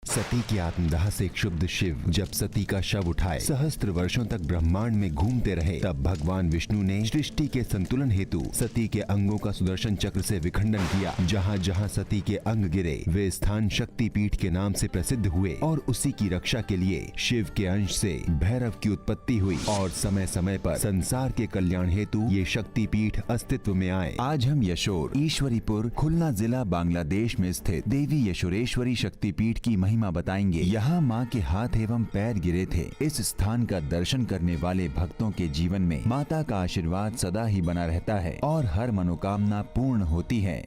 सती की आत्मदाह से क्षुब्ध शिव जब सती का शव उठाए सहस्त्र वर्षों तक ब्रह्मांड में घूमते रहे, तब भगवान विष्णु ने सृष्टि के संतुलन हेतु सती के अंगों का सुदर्शन चक्र से विखंडन किया। जहाँ जहाँ सती के अंग गिरे वे स्थान शक्ति पीठ के नाम से प्रसिद्ध हुए और उसी की रक्षा के लिए शिव के अंश से भैरव की उत्पत्ति हुई और समय समय पर संसार के कल्याण हेतु ये शक्ति पीठ अस्तित्व में आए। आज हम यशोर ईश्वरीपुर खुलना जिला बांग्लादेश में स्थित देवी यशोरेश्वरी शक्ति पीठ की महिमा बताएंगे। यहाँ माँ के हाथ एवं पैर गिरे थे। इस स्थान का दर्शन करने वाले भक्तों के जीवन में माता का आशीर्वाद सदा ही बना रहता है और हर मनोकामना पूर्ण होती है।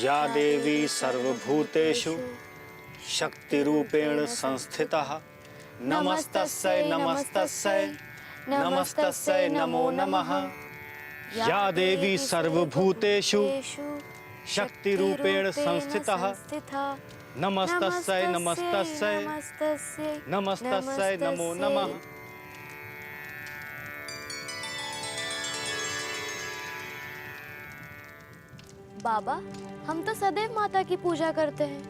या देवी सर्वभूतेषु शक्तिरूपेण संस्थितः नमस्तस्यै नमस्तस्यै नमस्तस्यै नमो नमः। या देवी सर्वभूतेषु शक्तिरूपेण संस्थितः नमस्तस्यै नमस्तस्यै नमस्तस्यै नमो नमः। बाबा, हम तो सदैव माता की पूजा करते हैं,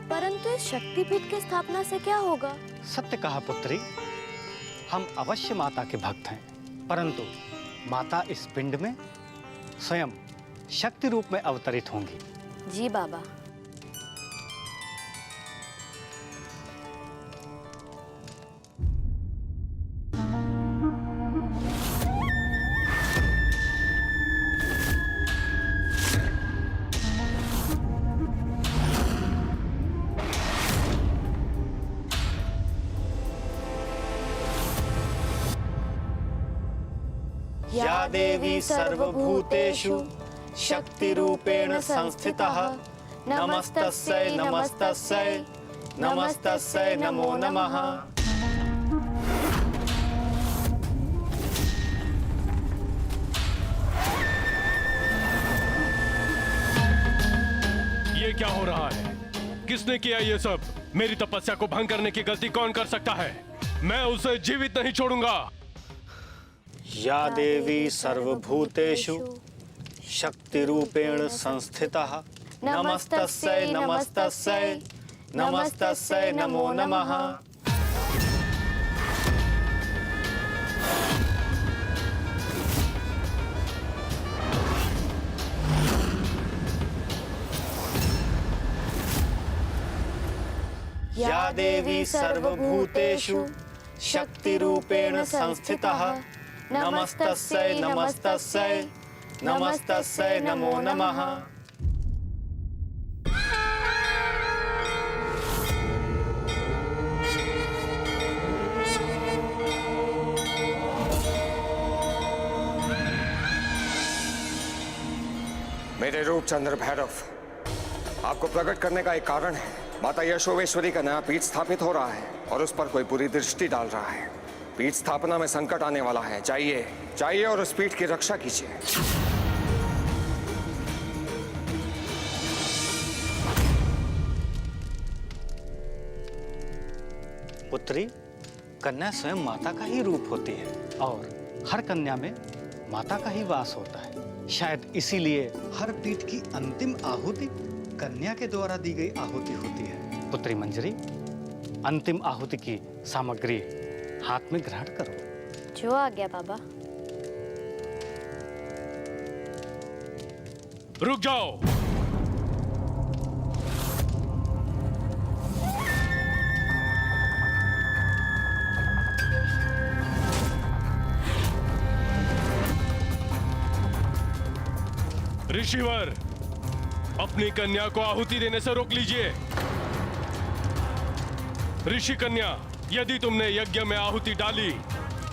परंतु इस शक्तिपीठ की स्थापना से क्या होगा? सत्य कहा पुत्री, हम अवश्य माता के भक्त हैं, परंतु माता इस पिंड में स्वयं शक्ति रूप में अवतरित होंगी। जी बाबा। या देवी सर्वभूतेषु शक्तिरूपेण संस्थितः नमस्तस्यै नमस्तस्यै नमस्तस्यै नमो नमः। ये क्या हो रहा है? किसने किया ये सब? मेरी तपस्या को भंग करने की गलती कौन कर सकता है? मैं उसे जीवित नहीं छोड़ूंगा। या देवी सर्वभूतेषु शक्तिरूपेण संस्थितः नमस्तस्यै नमस्तस्यै नमस्तस्यै नमो नमः। या देवी सर्वभूतेषु शक्तिरूपेण संस्थितः नमस्तस्यै नमस्तस्यै नमस्तस्यै नमो नमः। मेरे रूप चंद्र भैरव आपको प्रकट करने का एक कारण है। माता यशोरेश्वरी का नया पीठ स्थापित हो रहा है और उस पर कोई बुरी दृष्टि डाल रहा है। पीठ स्थापना में संकट आने वाला है। जाइए और उस पीठ की रक्षा कीजिए। पुत्री, कन्या स्वयं माता का ही रूप होती है और हर कन्या में माता का ही वास होता है। शायद इसीलिए हर पीठ की अंतिम आहुति कन्या के द्वारा दी गई आहुति होती है। पुत्री मंजरी, अंतिम आहुति की सामग्री हाथ में ग्रहण करो। जो आ गया बाबा। रुक जाओ। ऋषिवर, अपनी कन्या को आहुति देने से रोक लीजिए। ऋषि कन्या, यदि तुमने यज्ञ में आहुति डाली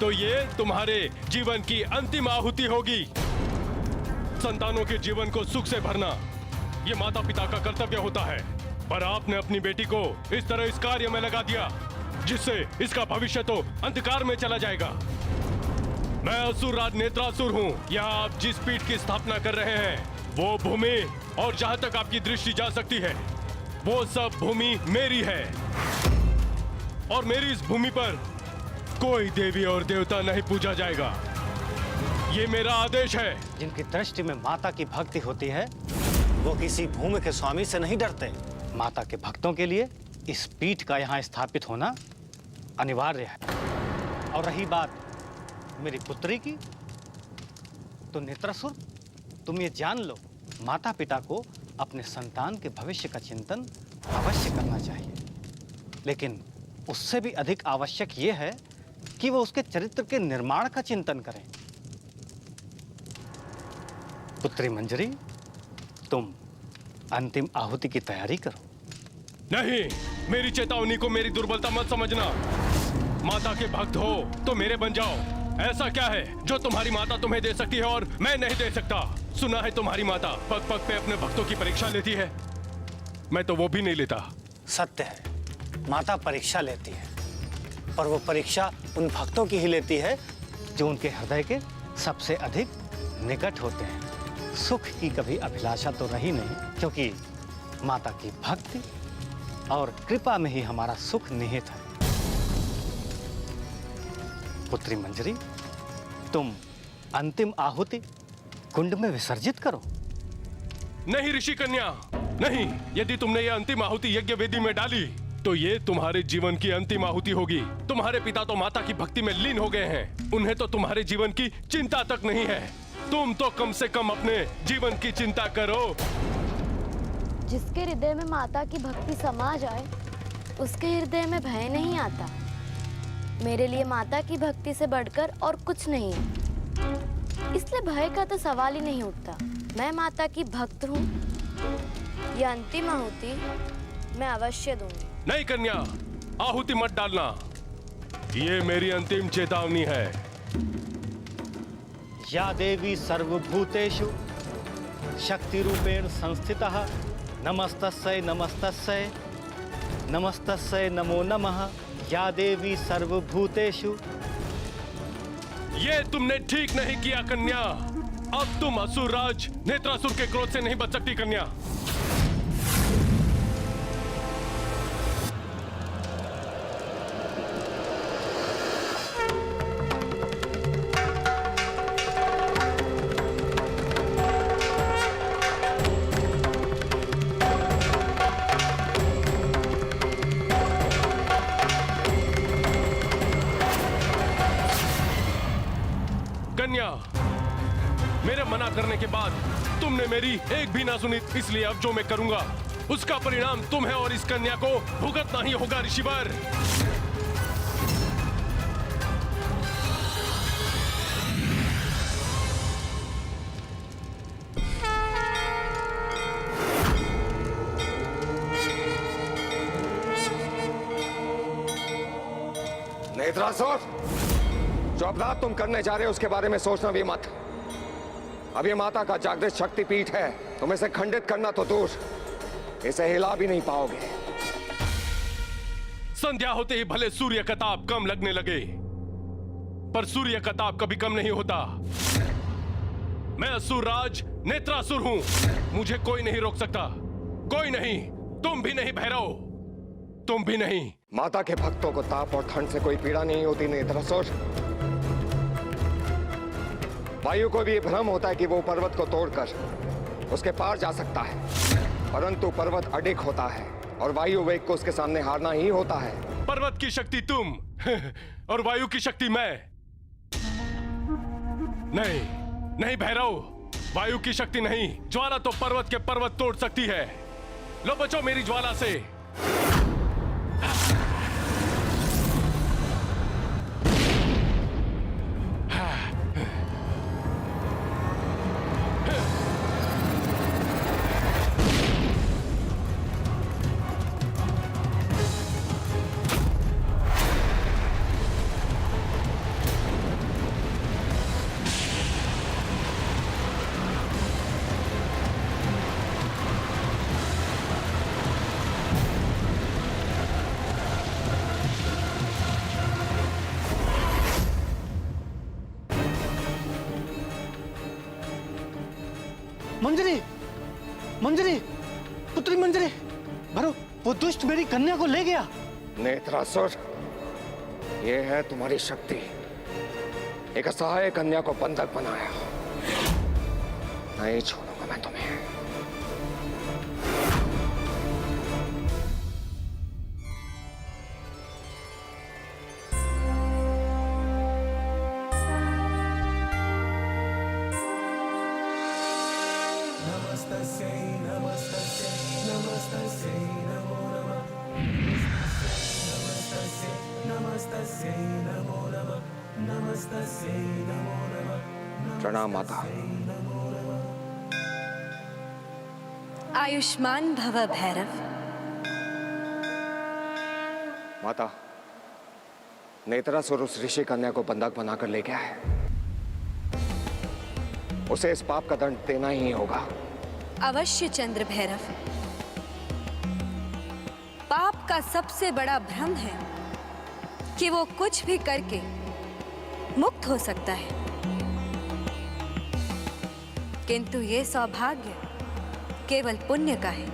तो ये तुम्हारे जीवन की अंतिम आहुति होगी। संतानों के जीवन को सुख से भरना ये माता पिता का कर्तव्य होता है, पर आपने अपनी बेटी को इस तरह इस कार्य में लगा दिया जिससे इसका भविष्य तो अंधकार में चला जाएगा। मैं असुरराज नेत्रासुर हूँ। यहाँ आप जिस पीठ की स्थापना कर रहे हैं वो भूमि और जहाँ तक आपकी दृष्टि जा सकती है वो सब भूमि मेरी है और मेरी इस भूमि पर कोई देवी और देवता नहीं पूजा जाएगा। ये मेरा आदेश है। जिनकी दृष्टि में माता की भक्ति होती है वो किसी भूमि के स्वामी से नहीं डरते। माता के भक्तों के लिए इस पीठ का यहाँ स्थापित होना अनिवार्य है। और रही बात मेरी पुत्री की, तो नेत्रासुर, तुम ये जान लो, माता पिता को अपने संतान के भविष्य का चिंतन अवश्य करना चाहिए, लेकिन उससे भी अधिक आवश्यक ये है कि वो उसके चरित्र के निर्माण का चिंतन करें। पुत्री मंजरी, तुम अंतिम आहुति की तैयारी करो। नहीं, मेरी चेतावनी को मेरी दुर्बलता मत समझना। माता के भक्त हो तो मेरे बन जाओ। ऐसा क्या है जो तुम्हारी माता तुम्हें दे सकती है और मैं नहीं दे सकता? सुना है तुम्हारी माता पग पग पे अपने भक्तों की परीक्षा लेती है, मैं तो वो भी नहीं लेता। सत्य है, माता परीक्षा लेती है, पर वो परीक्षा उन भक्तों की ही लेती है जो उनके हृदय के सबसे अधिक निकट होते हैं। सुख की कभी अभिलाषा तो रही नहीं, क्योंकि माता की भक्ति और कृपा में ही हमारा सुख निहित है। पुत्री मंजरी, तुम अंतिम आहुति कुंड में विसर्जित करो। नहीं ऋषि कन्या, नहीं। यदि तुमने ये अंतिम आहुति यज्ञ वेदी में डाली तो ये तुम्हारे जीवन की अंतिम आहुति होगी। तुम्हारे पिता तो माता की भक्ति में लीन हो गए हैं, उन्हें तो तुम्हारे जीवन की चिंता तक नहीं है। तुम तो कम से कम अपने जीवन की चिंता करो। जिसके हृदय में माता की भक्ति समा जाए, उसके हृदय में भय नहीं आता। मेरे लिए माता की भक्ति से बढ़कर और कुछ नहीं है, इसलिए भय का तो सवाल ही नहीं उठता। मैं माता की भक्त हूँ। यह अंतिम आहुति मैं अवश्य दूंगी। नहीं कन्या, आहुति मत डालना, ये मेरी अंतिम चेतावनी है। या देवी सर्वभूतेषु शक्ति रूपेण संस्थितः नमस्तस्यै नमस्तस्यै नमस्तस्यै नमो नमः। या देवी सर्वभूतेषु। ये तुमने ठीक नहीं किया कन्या। अब तुम असुर राज नेत्रासुर के क्रोध से नहीं बच सकती कन्या। कन्या, मेरे मना करने के बाद तुमने मेरी एक भी ना सुनी, इसलिए अब जो मैं करूंगा उसका परिणाम तुम्हें और इस कन्या को भुगतना ही होगा ऋषिवर। नेत्रासुर, जो अपराध तुम करने जा रहे हो उसके बारे में सोचना भी मत। अब ये माता का जागृत शक्तिपीठ है, तुम इसे खंडित करना तो दूर, इसे हिला भी नहीं पाओगे। संध्या होते ही भले सूर्य का ताप कम लगने लगे, पर सूर्य का ताप कभी कम नहीं होता। मैं असुरराज नेत्रासुर हूं, मुझे कोई नहीं रोक सकता, कोई नहीं। तुम भी नहीं भैरव, तुम भी नहीं। माता के भक्तों को ताप और ठंड से कोई पीड़ा नहीं होती नेत्रासुर। वायु को भी ये भ्रम होता है कि वो पर्वत को तोड़कर उसके पार जा सकता है, परंतु पर्वत अडिग होता है और वायु वेग को उसके सामने हारना ही होता है। पर्वत की शक्ति तुम और वायु की शक्ति मैं। नहीं नहीं भैरव, वायु की शक्ति नहीं। ज्वाला तो पर्वत के पर्वत तोड़ सकती है। लो बचो मेरी ज्वाला से। मंजरी, मंजरी, पुत्री मंजरी, भरो, वो दुष्ट मेरी कन्या को ले गया। नेत्रासुर, ये है तुम्हारी शक्ति। एक असहाय कन्या को बंधक बनाया। नहीं छोड़ूंगा मैं तुम्हें। प्रणाम माता। आयुष्मान भव भैरव। माता, नेत्रासुर उस ऋषि कन्या को बंधक बनाकर ले गया है। उसे इस पाप का दंड देना ही होगा। अवश्य चंद्र भैरव। पाप का सबसे बड़ा भ्रम है कि वो कुछ भी करके मुक्त हो सकता है, किंतु ये सौभाग्य केवल पुण्य का है।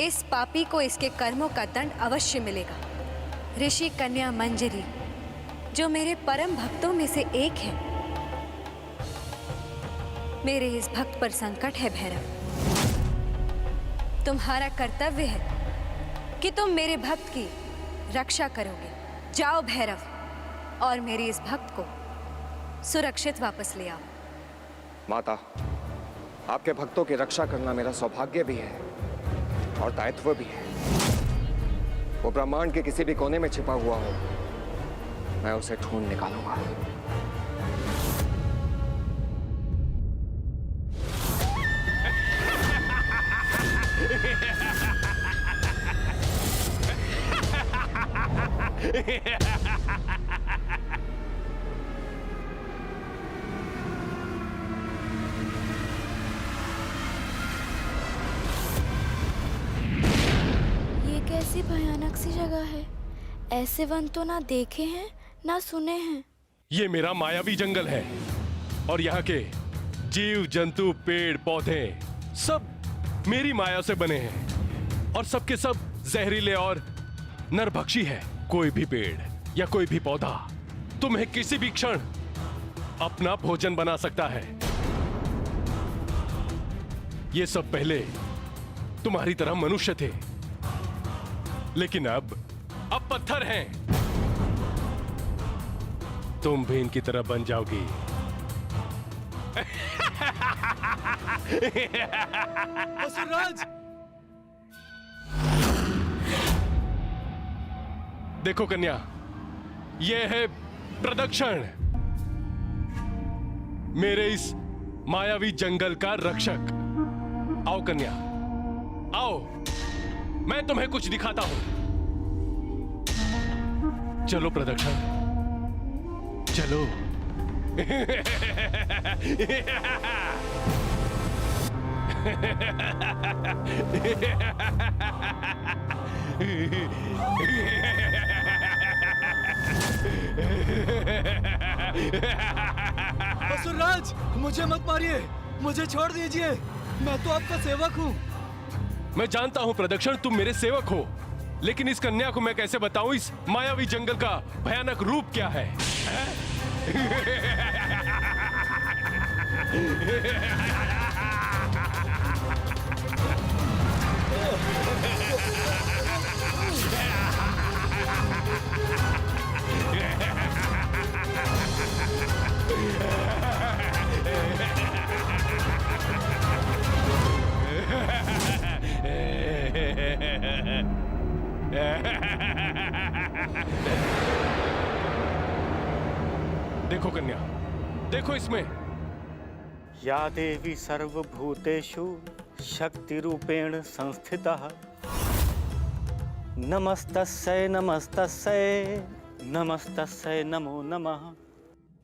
इस पापी को इसके कर्मों का दंड अवश्य मिलेगा। ऋषि कन्या मंजरी, जो मेरे परम भक्तों में से एक है, मेरे इस भक्त पर संकट है भैरव। तुम्हारा कर्तव्य है कि तुम मेरे भक्त की रक्षा करोगे। जाओ भैरव और मेरे इस भक्त को सुरक्षित वापस ले आओ। माता, आपके भक्तों की रक्षा करना मेरा सौभाग्य भी है और दायित्व भी है। वो ब्रह्मांड के किसी भी कोने में छिपा हुआ हो, मैं उसे ढूंढ निकालूंगा। ये कैसी भयानक सी जगह है। ऐसे वन तो ना देखे हैं ना सुने हैं। ये मेरा मायावी जंगल है और यहाँ के जीव जंतु पेड़ पौधे सब मेरी माया से बने हैं और सबके सब जहरीले और नरभक्षी है। कोई भी पेड़ या कोई भी पौधा तुम्हें किसी भी क्षण अपना भोजन बना सकता है। ये सब पहले तुम्हारी तरह मनुष्य थे, लेकिन अब पत्थर हैं। तुम भी इनकी तरह बन जाओगी। असुरराज! देखो कन्या, यह है प्रदक्षिण, मेरे इस मायावी जंगल का रक्षक। आओ कन्या, आओ, मैं तुम्हें कुछ दिखाता हूं। चलो प्रदक्षिण, चलो। असुरराज, मुझे मत मारिए, मुझे छोड़ दीजिए। मैं तो आपका सेवक हूँ। मैं जानता हूं प्रदक्षिण, तुम मेरे सेवक हो, लेकिन इस कन्या को मैं कैसे बताऊं इस मायावी जंगल का भयानक रूप क्या है? देखो कन्या, देखो इसमें। या देवी सर्वभूतेषु शक्ति रूपेण संस्थितः नमस्तस्यै नमस्तस्यै नमस्तस्यै नमो नमः।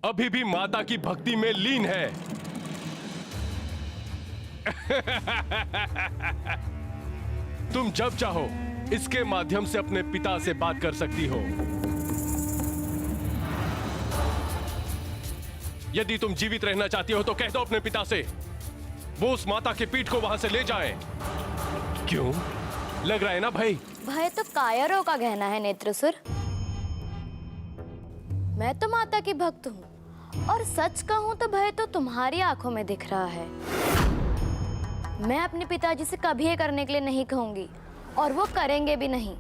अभी भी माता की भक्ति में लीन है। तुम जब चाहो इसके माध्यम से अपने पिता से बात कर सकती हो। यदि तुम जीवित रहना चाहती हो तो कह दो अपने पिता से, वो उस माता के पीठ को वहां से ले जाएं। क्यों? लग रहा है ना भाई? भय तो कायरों का गहना है नेत्रसुर। मैं तो माता की भक्त हूँ और सच कहूँ तो भय तो तुम्हारी आंखों में दिख रहा है। मैं अपने पिताजी से कभी ये करने के लिए नहीं कहूंगी और वो करेंगे भी नहीं।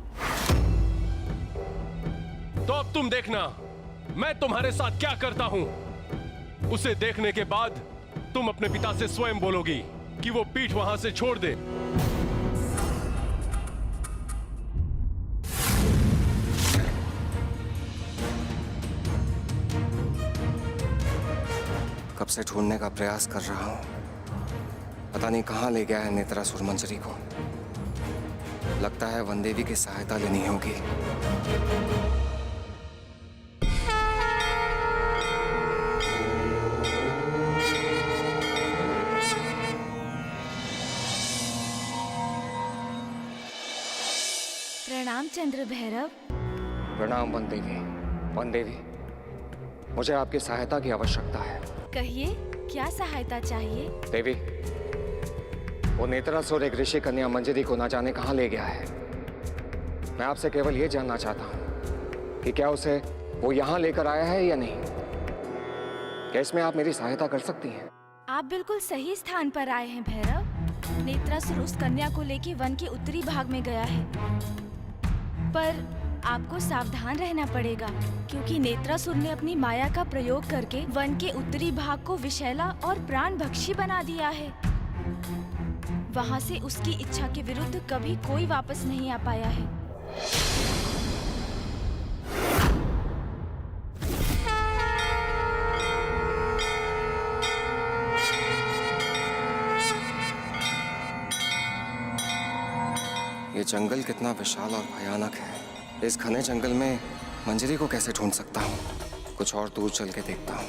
तो अब तुम देखना मैं तुम्हारे साथ क्या करता हूं। उसे देखने के बाद तुम अपने पिता से स्वयं बोलोगी कि वो पीठ वहां से छोड़ दे। से ढूंढने का प्रयास कर रहा हूं। पता नहीं कहां ले गया है नेत्रासुर मंजरी को। लगता है वन देवी की सहायता लेनी होगी। प्रणाम चंद्र भैरव। प्रणाम वन देवी। वन देवी, मुझे आपकी सहायता की आवश्यकता है। कहिए, क्या सहायता चाहिए? देवी, वो नेत्रासुर एक ऋषि कन्या मंजरी को ना जाने कहां ले गया है। मैं आपसे केवल ये जानना चाहता हूं कि क्या उसे वो यहां लेकर आया है या नहीं। क्या इसमें आप मेरी सहायता कर सकती हैं? आप बिल्कुल सही स्थान पर आए हैं भैरव। नेत्रासुर उस कन्या को लेकर वन के उत्तरी भाग में गया है, पर आपको सावधान रहना पड़ेगा क्योंकि नेत्रासुर ने अपनी माया का प्रयोग करके वन के उत्तरी भाग को विषैला और प्राणभक्षी बना दिया है। वहाँ से उसकी इच्छा के विरुद्ध कभी कोई वापस नहीं आ पाया है। ये जंगल कितना विशाल और भयानक है। इस घने जंगल में मंजरी को कैसे ढूंढ सकता हूँ? कुछ और दूर चल के देखता हूँ।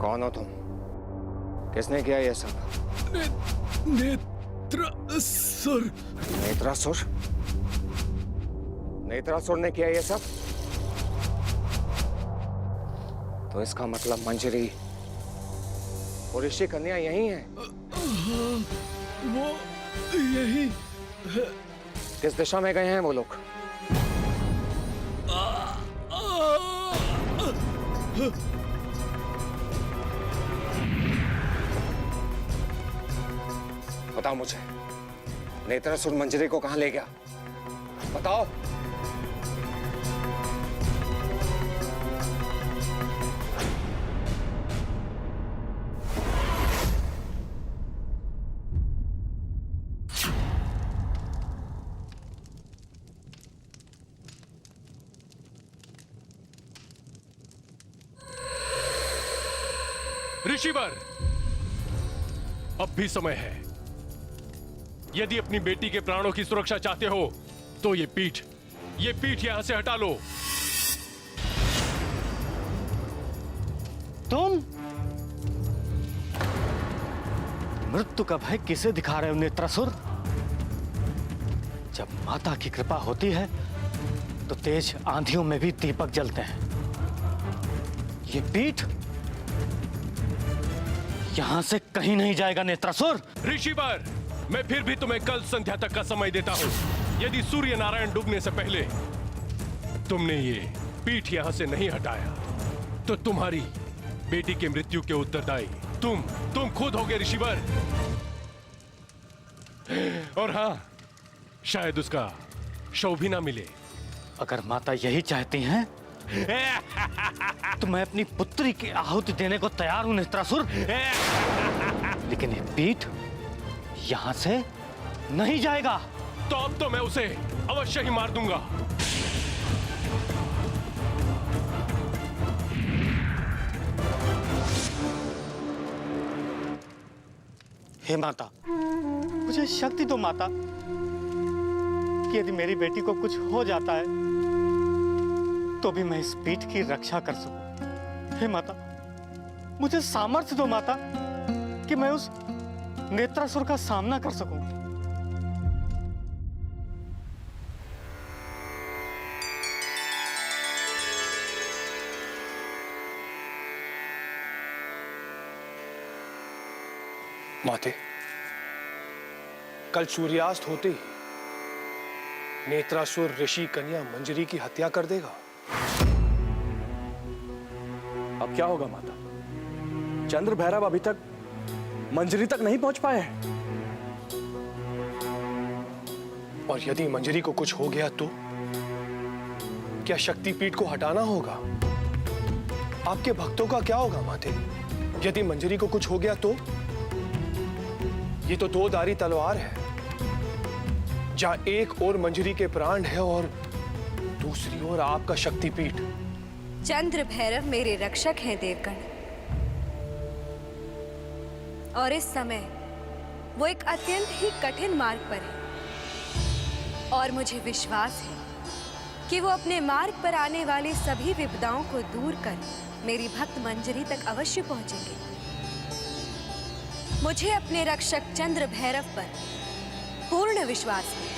कौन हो तुम? किसने किया ये सब? नेत्रासुर। नेत्रासुर? नेत्रासुर ने किया ये सब? तो इसका मतलब मंजरी और ऋषि कन्या यही है? वो यही। किस दिशा में गए हैं वो लोग? बताओ मुझे, नेत्रासुर मंजरी को कहां ले गया? बताओ। ऋषिवर, अब भी समय है। यदि अपनी बेटी के प्राणों की सुरक्षा चाहते हो तो ये पीठ यहां से हटा लो। तुम मृत्यु का भय किसे दिखा रहे हो नेत्रासुर? जब माता की कृपा होती है तो तेज आंधियों में भी दीपक जलते हैं। ये पीठ यहां से कहीं नहीं जाएगा नेत्रासुर। ऋषिवर, मैं फिर भी तुम्हें कल संध्या तक का समय देता हूं। यदि सूर्य नारायण डूबने से पहले तुमने ये पीठ यहां से नहीं हटाया तो तुम्हारी बेटी की मृत्यु के उत्तरदायी तुम खुद होगे ऋषिवर। और हां, शायद उसका शव भी ना मिले। अगर माता यही चाहती हैं तो मैं अपनी पुत्री की आहुति देने को तैयार हूं नेत्रासुर। लेकिन ये पीठ यहां से नहीं जाएगा। तो अब तो मैं उसे अवश्य ही मार दूंगा। हे माता, मुझे शक्ति दो माता कि यदि मेरी बेटी को कुछ हो जाता है तो भी मैं इस पीठ की रक्षा कर सकूं। हे माता, मुझे सामर्थ्य दो माता कि मैं उस नेत्रासुर का सामना कर सकूं। माते, कल सूर्यास्त होते ही नेत्रासुर ऋषि कन्या मंजरी की हत्या कर देगा। अब क्या होगा माता? चंद्र भैरव अभी तक मंजरी तक नहीं पहुंच पाए हैं। और यदि मंजरी को कुछ हो गया तो क्या शक्तिपीठ को हटाना होगा? आपके भक्तों का क्या होगा माते? यदि मंजरी को कुछ हो गया तो? ये तो दो धारी तलवार है, जहां एक ओर मंजरी के प्राण है और दूसरी ओर आपका शक्तिपीठ। चंद्र भैरव मेरे रक्षक हैं देवगण, और इस समय वो एक अत्यंत ही कठिन मार्ग पर है, और मुझे विश्वास है कि वो अपने मार्ग पर आने वाली सभी विपदाओं को दूर कर मेरी भक्त मंजरी तक अवश्य पहुंचेंगे। मुझे अपने रक्षक चंद्र भैरव पर पूर्ण विश्वास है।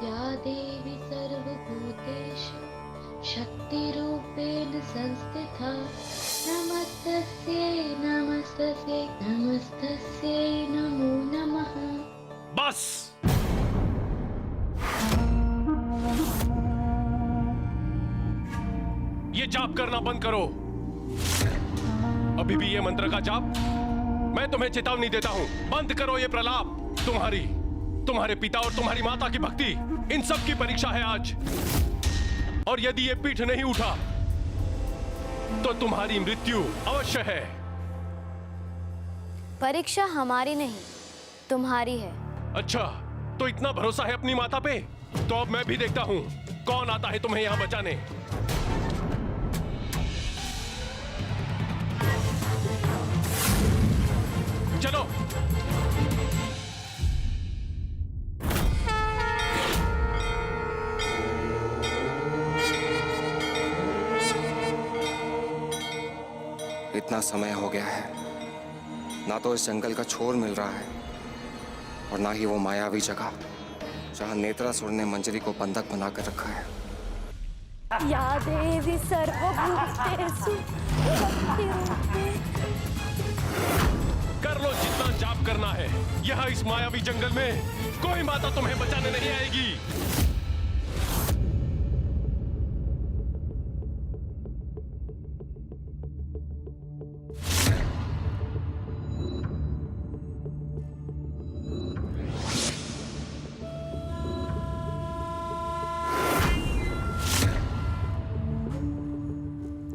या देवी सर्वभूतेषु शक्तिरूपेण संस्थिता नमस्तस्यै नमस्तस्यै नमस्तस्यै नमो नमः। बस! ये जाप करना बंद करो। अभी भी ये मंत्र का जाप? मैं तुम्हें चेतावनी देता हूं, बंद करो ये प्रलाप। तुम्हारे पिता और तुम्हारी माता की भक्ति, इन सब की परीक्षा है आज। और यदि ये पीठ नहीं उठा तो तुम्हारी मृत्यु अवश्य है। परीक्षा हमारी नहीं, तुम्हारी है। अच्छा, तो इतना भरोसा है अपनी माता पे? तो अब मैं भी देखता हूं कौन आता है तुम्हें यहां बचाने। चलो। इतना समय हो गया है, ना तो इस जंगल का छोर मिल रहा है और ना ही वो मायावी जगह जहां नेत्रासुर ने मंजरी को बंधक बनाकर रखा है। या देवी सर्वभूतेषु शक्तिरूपेण। कर लो जितना जाप करना है। यह इस मायावी जंगल में कोई माता तुम्हें बचाने नहीं आएगी।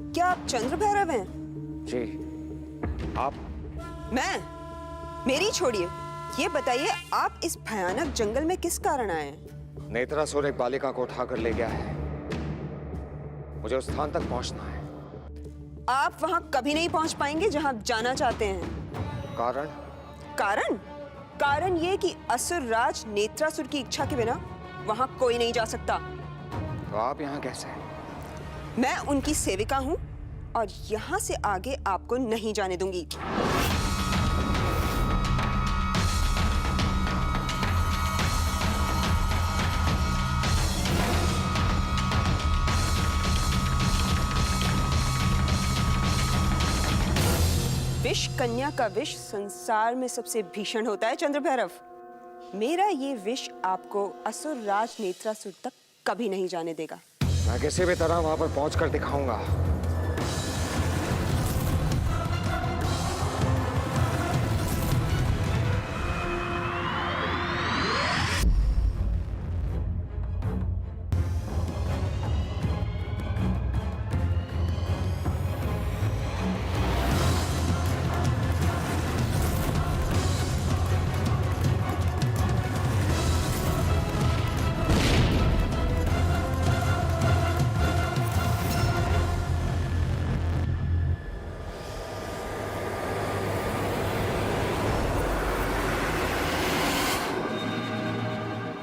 क्या आप चंद्र भैरव हैं? जी। आप? मेरी छोड़िए, ये बताइए आप इस भयानक जंगल में किस कारण आए हैं? नेत्रासुर एक बालिका को उठाकर ले गया है, मुझे उस स्थान तक पहुंचना है। आप वहां कभी नहीं पहुंच पाएंगे जहां आप जाना चाहते हैं। कारण? कारण? कारण ये कि असुर राज नेत्रासुर की इच्छा के बिना वहां कोई नहीं जा सकता। तो आप यहाँ कैसे? मैं उनकी सेविका हूं और यहां से आगे आपको नहीं जाने दूंगी। विष कन्या का विष संसार में सबसे भीषण होता है चंद्र भैरव। मेरा ये विष आपको असुर राज नेत्रासुर तक कभी नहीं जाने देगा। मैं किसी भी तरह वहां पर पहुंचकर दिखाऊंगा।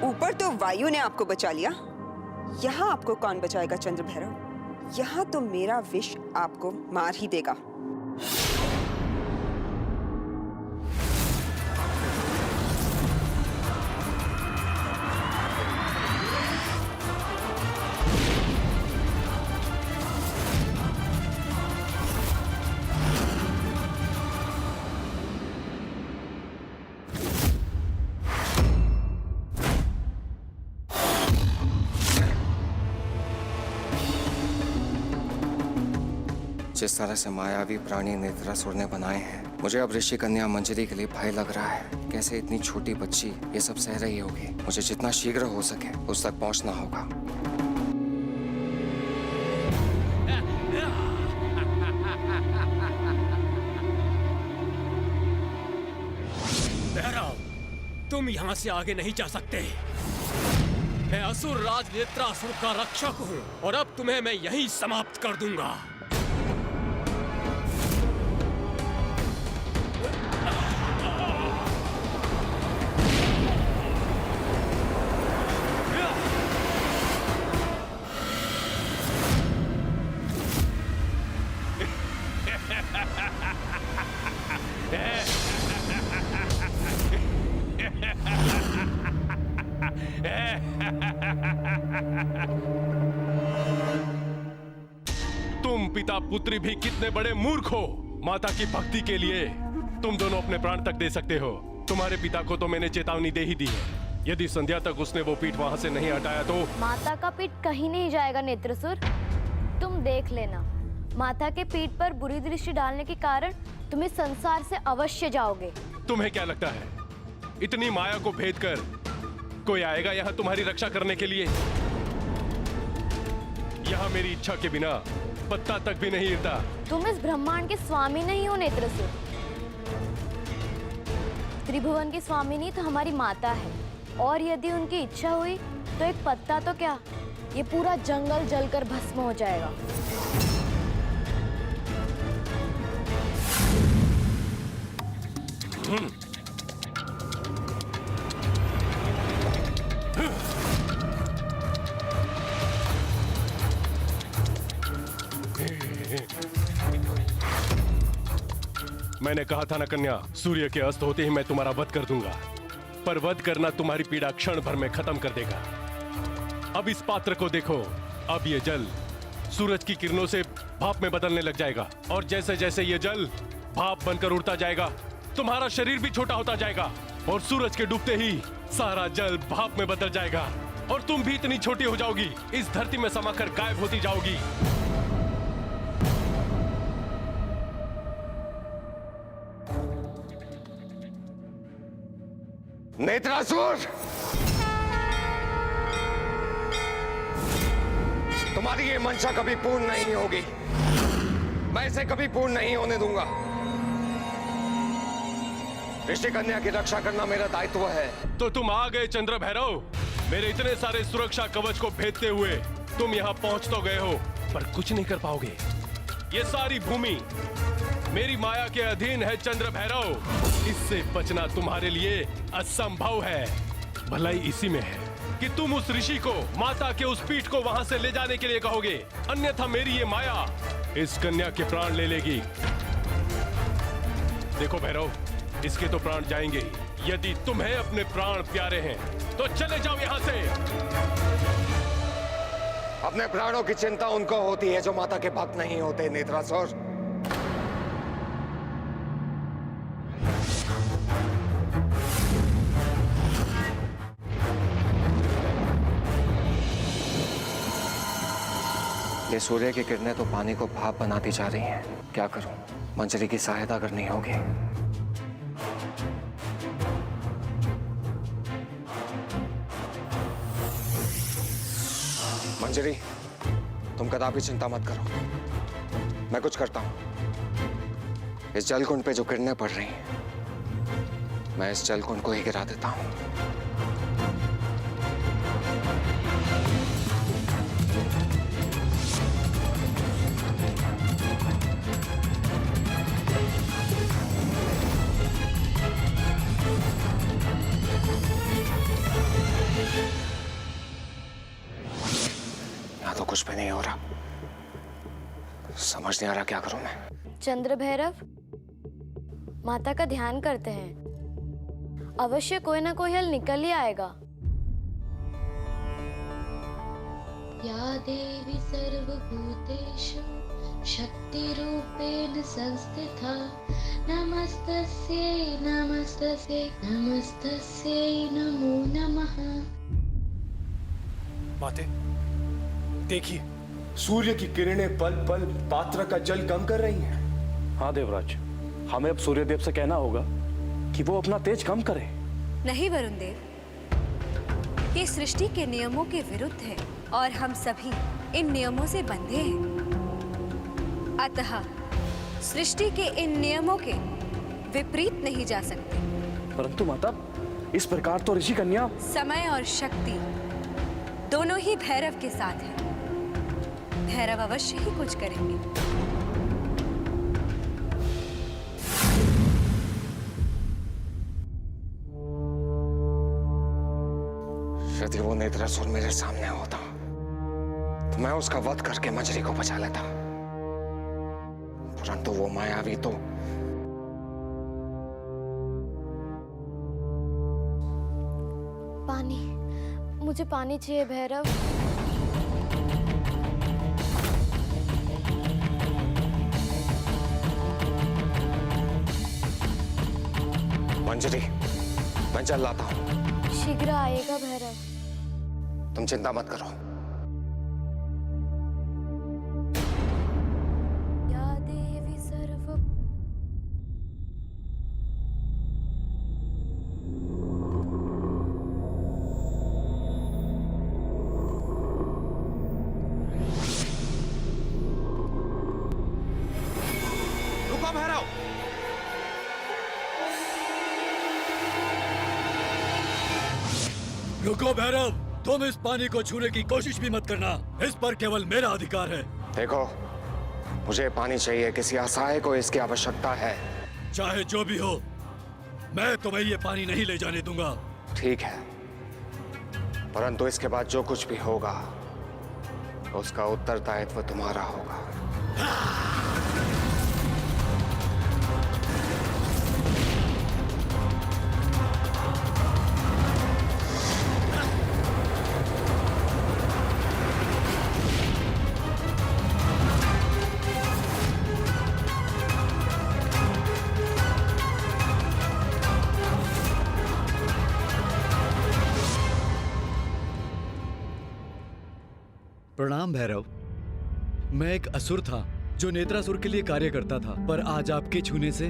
ऊपर तो वायु ने आपको बचा लिया, यहाँ आपको कौन बचाएगा चंद्र भैरव? यहाँ तो मेरा विष आपको मार ही देगा। जिस तरह से मायावी प्राणी नेत्रासुर ने बनाए हैं, मुझे अब ऋषि कन्या मंजरी के लिए भय लग रहा है। कैसे इतनी छोटी बच्ची ये सब सह रही होगी। मुझे जितना शीघ्र हो सके उस तक पहुंचना होगा। भैरव, तुम यहाँ से आगे नहीं जा सकते। मैं असुर राज नेत्रासुर का रक्षक हूँ और अब तुम्हें मैं यहीं समाप्त कर दूंगा। तुम पिता पुत्री भी कितने बड़े मूर्ख हो। माता की भक्ति के लिए तुम दोनों अपने प्राण तक दे सकते हो। तुम्हारे पिता को तो मैंने चेतावनी दे ही दी है। यदि संध्या तक उसने वो पीठ वहां से नहीं हटाया तो माता का पीठ कहीं नहीं जाएगा नेत्रसुर। तुम देख लेना, माता के पीठ पर बुरी दृष्टि डालने के कारण तुम इस संसार से अवश्य जाओगे। तुम्हें क्या लगता है इतनी माया को भेद कर कोई आएगा यहाँ तुम्हारी रक्षा करने के लिए? यहाँ मेरी इच्छा के बिना पत्ता तक भी नहीं हिलता। तुम इस ब्रह्मांड के स्वामी नहीं हो नेत्रसुर। त्रिभुवन की स्वामिनी तो हमारी माता है, और यदि उनकी इच्छा हुई तो एक पत्ता तो क्या, ये पूरा जंगल जलकर भस्म हो जाएगा। मैंने कहा था ना कन्या, सूर्य के अस्त होते ही मैं तुम्हारा वध कर दूंगा, पर वध करना तुम्हारी पीड़ा क्षण भर में खत्म कर देगा। अब इस पात्र को देखो, अब ये जल सूरज की किरणों से भाप में बदलने लग जाएगा, और जैसे जैसे ये जल भाप बनकर उड़ता जाएगा तुम्हारा शरीर भी छोटा होता जाएगा, और सूरज के डूबते ही सारा जल भाप में बदल जाएगा और तुम भी इतनी छोटी हो जाओगी, इस धरती में समाकर गायब होती जाओगी। नेत्रासुर, तुम्हारी ये मंशा कभी पूर्ण नहीं होगी। मैं इसे कभी पूर्ण नहीं होने दूंगा। ऋषि कन्या की रक्षा करना मेरा दायित्व है। तो तुम आ गए चंद्र भैरव। मेरे इतने सारे सुरक्षा कवच को भेदते हुए तुम यहाँ पहुंच तो गए हो, पर कुछ नहीं कर पाओगे। ये सारी भूमि मेरी माया के अधीन है चंद्र भैरव। इससे बचना तुम्हारे लिए असंभव है। भलाई इसी में है कि तुम उस ऋषि को माता के उस पीठ को वहां से ले जाने के लिए कहोगे, अन्यथा मेरी ये माया इस कन्या के प्राण ले लेगी। देखो भैरव, इसके तो प्राण जाएंगे ही। यदि तुम्हें अपने प्राण प्यारे हैं तो चले जाओ यहाँ से। अपने प्राणों की चिंता उनको होती है जो माता के भक्त नहीं होते नेत्रासुर। ये सूर्य की किरणें तो पानी को भाप बनाती जा रही हैं। क्या करूं? मंजरी की सहायता करनी होगी। मंजरी, तुम कदापि चिंता मत करो, मैं कुछ करता हूं। इस जलकुंड पे जो किरणें पड़ रही हैं, मैं इस जलकुंड को ही गिरा देता हूं। तो कुछ भी नहीं हो रहा। समझ नहीं आ रहा क्या करूं मैं। चंद्र भैरव, माता का ध्यान करते हैं, अवश्य कोई ना कोई हल निकल ही आएगा। या देवी सर्वभूतेषु शक्तिरूपेण संस्थिता नमस्तस्यै नमस्तस्यै नमस्तस्यै नमो नमः। माते, देखिए सूर्य की किरणें पल पल पात्र का जल कम कर रही हैं। हाँ देवराज, हमें अब सूर्यदेव से कहना होगा कि वो अपना तेज कम करे। नहीं वरुण देव, ये सृष्टि के नियमों के विरुद्ध है और हम सभी इन नियमों से बंधे हैं। अतः सृष्टि के इन नियमों के विपरीत नहीं जा सकते। परंतु माता, इस प्रकार तो ऋषि कन्या समय और शक्ति दोनों ही भैरव के साथ है। भैरव अवश्य ही कुछ करेंगे। यदि वो नेत्रासुर मेरे सामने होता तो मैं उसका वध करके मंजरी को बचा लेता, परंतु वो मायावी तो पानी, मुझे पानी चाहिए भैरव। मंजरी, मैं जल लाता हूं। शीघ्र आएगा भैरव। तुम चिंता मत करो। या देवी सर्व रुको भैरव। रुको भैरव, तुम इस पानी को छूने की कोशिश भी मत करना। इस पर केवल मेरा अधिकार है। देखो, मुझे पानी चाहिए, किसी असहाय को इसकी आवश्यकता है। चाहे जो भी हो, मैं तुम्हें ये पानी नहीं ले जाने दूंगा। ठीक है, परंतु इसके बाद जो कुछ भी होगा उसका उत्तरदायित्व तुम्हारा होगा। प्रणाम भैरव। मैं एक असुर था जो नेत्रासुर के लिए कार्य करता था, पर आज आपके छूने से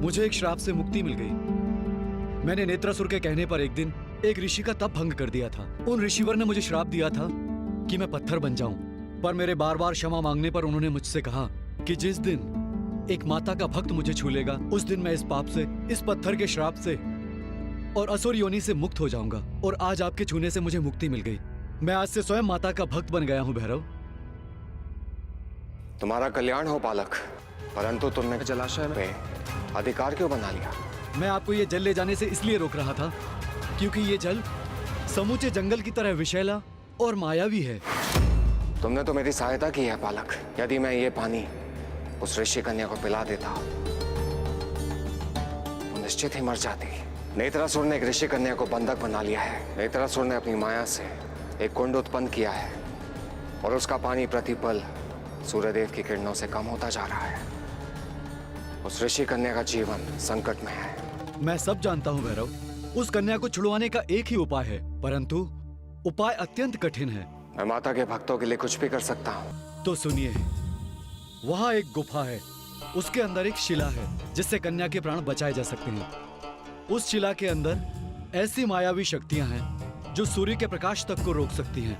मुझे एक श्राप से मुक्ति मिल गई। मैंने नेत्रासुर के कहने पर एक दिन एक ऋषि का तप भंग कर दिया था। उन ऋषिवर ने मुझे श्राप दिया था कि मैं पत्थर बन जाऊं, पर मेरे बार बार क्षमा मांगने पर उन्होंने मुझसे कहा कि जिस दिन एक माता का भक्त मुझे छू लेगा, उस दिन मैं इस पाप से, इस पत्थर के श्राप से और असुर योनि से मुक्त हो जाऊंगा। और आज आपके छूने से मुझे मुक्ति मिल गई। मैं आज से स्वयं माता का भक्त बन गया हूँ भैरव। तुम्हारा कल्याण हो बालक, परंतु तुमने जलाशय में अधिकार क्यों बना लिया? मैं आपको ये जल ले जाने से इसलिए रोक रहा था क्योंकि ये जल समूचे जंगल की तरह विषैला और मायावी है। तुमने तो मेरी सहायता की है बालक। यदि मैं ये पानी उस ऋषि कन्या को पिला देता तो निश्चित ही मर जाती। नेत्रासुर ने एक ऋषि कन्या को बंधक बना लिया है। नेत्रासुर ने अपनी माया से एक कुंड उत्पन्न किया है और उसका पानी प्रतिपल सूर्यदेव की किरणों से कम होता जा रहा है। उस ऋषि कन्या का जीवन संकट में है। मैं सब जानता हूँ भैरव। उस कन्या को छुड़वाने का एक ही उपाय है, परंतु उपाय अत्यंत कठिन है। मैं माता के भक्तों के लिए कुछ भी कर सकता हूँ। तो सुनिए, वहाँ एक गुफा है, उसके अंदर एक शिला है जिससे कन्या के प्राण बचाए जा सकते हैं। उस शिला के अंदर ऐसी मायावी शक्तियां हैं जो सूर्य के प्रकाश तक को रोक सकती हैं।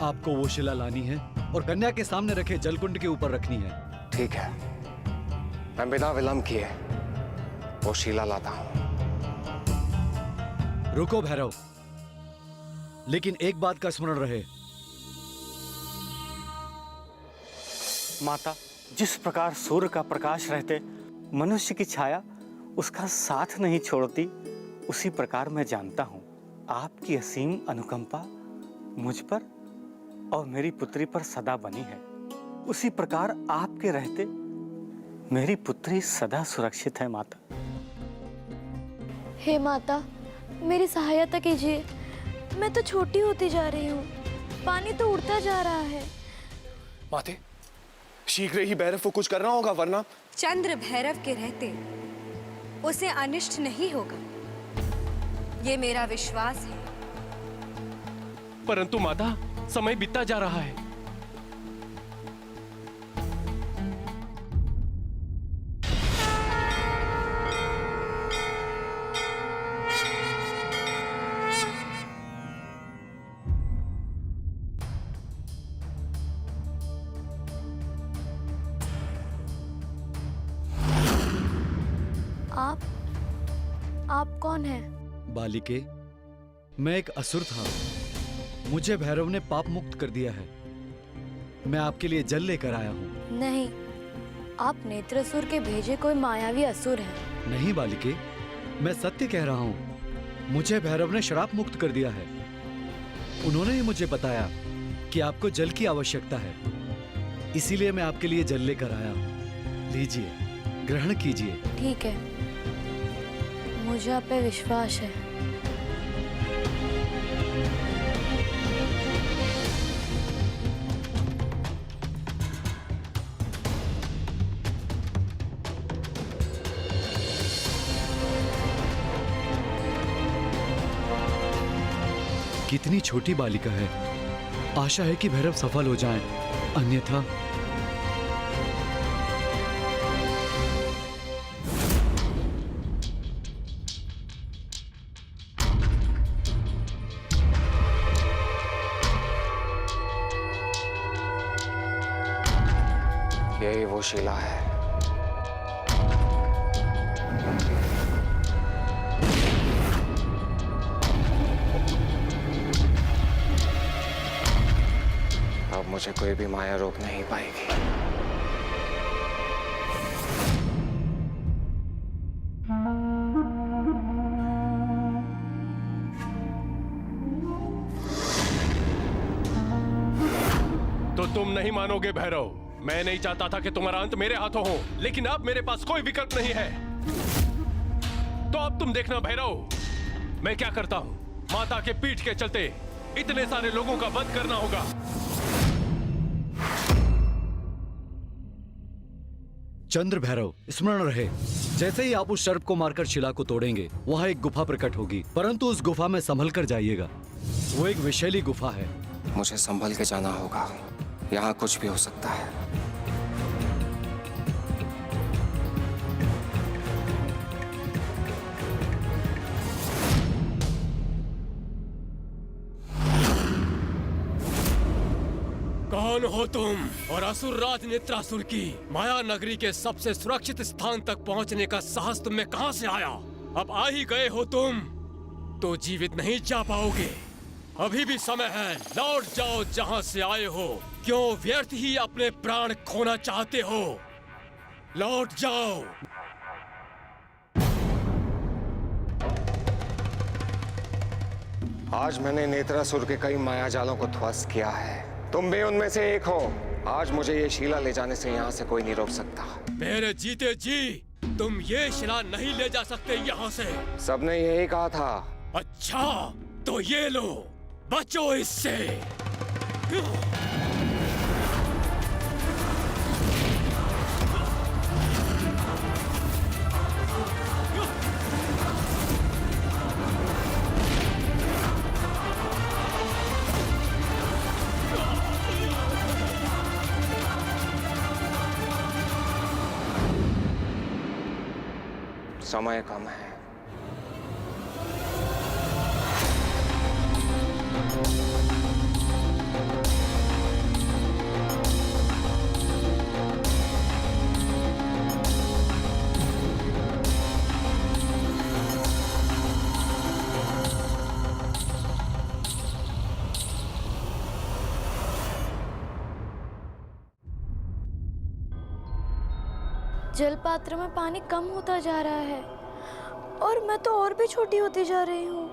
आपको वो शिला लानी है और कन्या के सामने रखे जलकुंड के ऊपर रखनी है। ठीक है, मैं बिना विलंब किए वो शिला लाता हूँ। रुको भैरव, लेकिन एक बात का स्मरण रहे। माता, जिस प्रकार सूर्य का प्रकाश रहते मनुष्य की छाया उसका साथ नहीं छोड़ती, उसी प्रकार मैं जानता हूँ आपकी असीम अनुकंपा मुझ पर और मेरी पुत्री पर सदा बनी है। उसी प्रकार आपके रहते मेरी पुत्री सदा सुरक्षित है। माता, हे माता, मेरी सहायता कीजिए। मैं तो छोटी होती जा रही हूँ, पानी तो उड़ता जा रहा है। माते, शीघ्र ही भैरव को कुछ करना होगा, वरना चंद्र भैरव के रहते उसे अनिष्ट नहीं होगा, ये मेरा विश्वास है। परंतु माता, समय बीतता जा रहा है। आप कौन हैं? बालिके, मैं एक असुर था। मुझे भैरव ने पाप मुक्त कर दिया है। मैं आपके लिए जल लेकर आया हूँ। नहीं, आप नेत्रासुर के भेजे कोई मायावी असुर हैं। नहीं बालिके, मैं सत्य कह रहा हूँ। मुझे भैरव ने श्राप मुक्त कर दिया है। उन्होंने ही मुझे बताया कि आपको जल की आवश्यकता है, इसीलिए मैं आपके लिए जल लेकर आया हूँ। लीजिए, ग्रहण कीजिए। ठीक है, मुझे आप पे विश्वास है। कितनी छोटी बालिका है। आशा है कि भैरव सफल हो जाएं, अन्यथा। यही वो शिला है। अब मुझे कोई भी माया रोक नहीं पाएगी। तो तुम नहीं मानोगे भैरव। मैं नहीं चाहता था कि तुम्हारा अंत मेरे हाथों हो, लेकिन अब मेरे पास कोई विकल्प नहीं है। तो अब तुम देखना भैरव, मैं क्या करता हूं। माता के पीठ के चलते इतने सारे लोगों का वध करना होगा। चंद्र भैरव, स्मरण रहे, जैसे ही आप उस सर्प को मारकर शिला को तोड़ेंगे, वहाँ एक गुफा प्रकट होगी, परंतु उस गुफा में संभल कर जाइएगा। वो एक विषैली गुफा है। मुझे संभल के जाना होगा, यहाँ कुछ भी हो सकता है। कौन हो तुम और असुर राज नेत्रासुर की माया नगरी के सबसे सुरक्षित स्थान तक पहुंचने का साहस तुम में कहां से आया? अब आ ही गए हो तुम तो जीवित नहीं जा पाओगे। अभी भी समय है, लौट जाओ जहां से आए हो। क्यों व्यर्थ ही अपने प्राण खोना चाहते हो? लौट जाओ। आज मैंने नेत्रासुर के कई मायाजालों को ध्वस्त किया है। तुम भी उनमें से एक हो। आज मुझे ये शिला ले जाने से यहाँ से कोई नहीं रोक सकता। मेरे जीते जी तुम ये शिला नहीं ले जा सकते यहाँ से। सबने यही कहा था। अच्छा, तो ये लो, बचो इससे। समय कम है। जल पात्र में पानी कम होता जा रहा है और मैं तो और भी छोटी होती जा रही हूँ।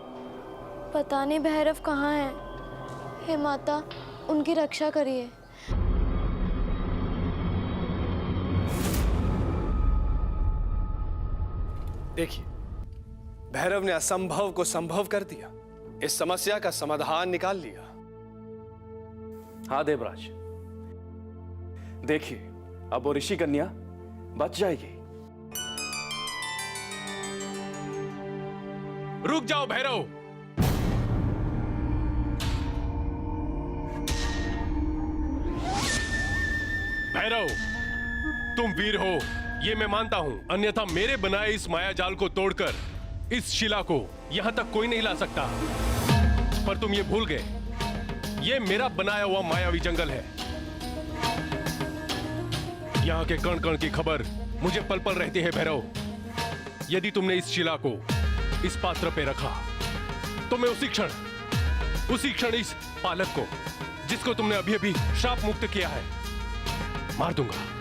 पता नहीं भैरव कहाँ है। हे माता, उनकी रक्षा करिए। देखिए, भैरव ने असंभव को संभव कर दिया। इस समस्या का समाधान निकाल लिया। हाँ देवराज, देखिए अब वो ऋषि कन्या बच जाएगी। रुक जाओ भैरव। भैरव, तुम वीर हो, ये मैं मानता हूं, अन्यथा मेरे बनाए इस माया जाल को तोड़कर इस शिला को यहां तक कोई नहीं ला सकता। पर तुम ये भूल गए, ये मेरा बनाया हुआ मायावी जंगल है। यहाँ के कण कण की खबर मुझे पल पल रहती है भैरव। यदि तुमने इस शिला को इस पात्र पे रखा तो मैं उसी क्षण इस पालक को, जिसको तुमने अभी अभी श्राप मुक्त किया है, मार दूंगा।